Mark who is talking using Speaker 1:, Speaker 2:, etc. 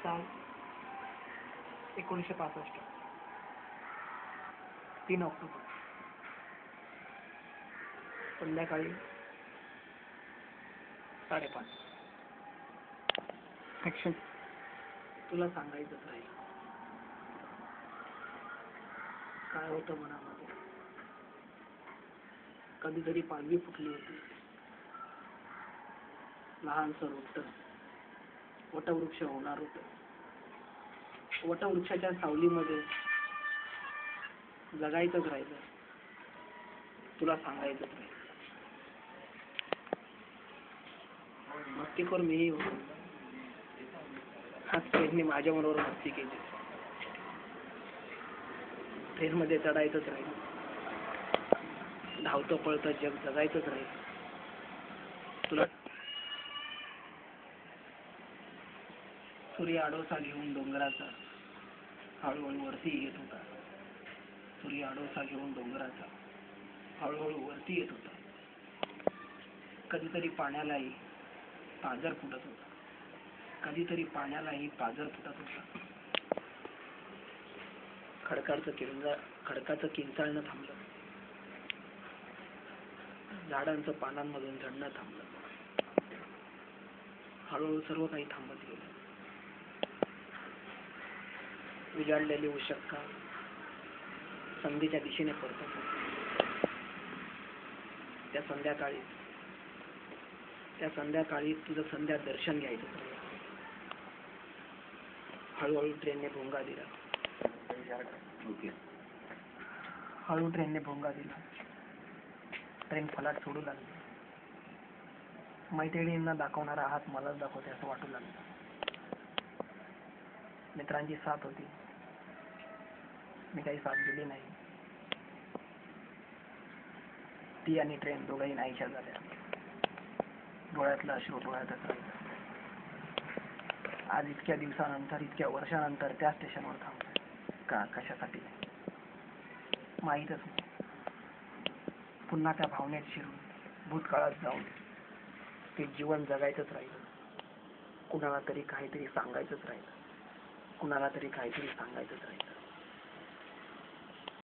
Speaker 1: साल 1965 3 ऑक्टोबर संध्याकाळी 5:30 ॲक्शन. तुला सांगायचंच राहील काय होतं मनामध्ये. कधीतरी पालवी फुटली होती. लहानसं रोपटं वटवृक्ष होणार होतं. वटवृक्षाच्या सावलीमध्ये जगायचंच राहिलं. तुला सांगायचंच राहिलं. मस्तीखोर मीही होतो. आज ट्रेनने माझ्याबरोबर मस्ती केली. ट्रेनमध्ये चढायचंच राहिलं. धावतं पळतं जग जगायचंच राहिलं. तुला सूर्य आडोसा घेऊन डोंगराचा हळूहळू वरती येत होता. सूर्य आडोसा घेऊन डोंगराचा हळूहळू वरती येत होता. कधीतरी पाण्यालाही पाझर फुटत होता. कधीतरी पाण्यालाही पाझर फुटत होता. खडकाचं किंचाळणं थांबलं. झाडांचं पानांमधून झडणं थांबलं. हळूहळू सर्व काही थांबत गेलं. उजाडलेली उशक्का संधीच्या दिशेने परतत होती. त्या संध्याकाळी तुझं संध्या दर्शन घ्यायचं. हळूहळू ट्रेनने भोंगा दिला. हळू ट्रेनने भोंगा दिला. ट्रेन फलाट सोडू लागली. मैत्रिणींना दाखवणारा हात मलाच दाखवते असं वाटू लागलं. मित्रांची साथ होती. मी काही साथ दिली नाही. ती आणि ट्रेन दोघंही नाहीशा झाल्या. डोळ्यातलं अश्रू डोळ्यातच राहिलं. आज इतक्या दिवसानंतर इतक्या वर्षानंतर त्या स्टेशनवर थांबतोय. का कशासाठी माहीतच नाही. पुन्हा त्या भावनेत शिरून भूतकाळात जाऊन ते जीवन जगायचंच राहिलं. कुणाला तरी काहीतरी सांगायचंच राहिलं.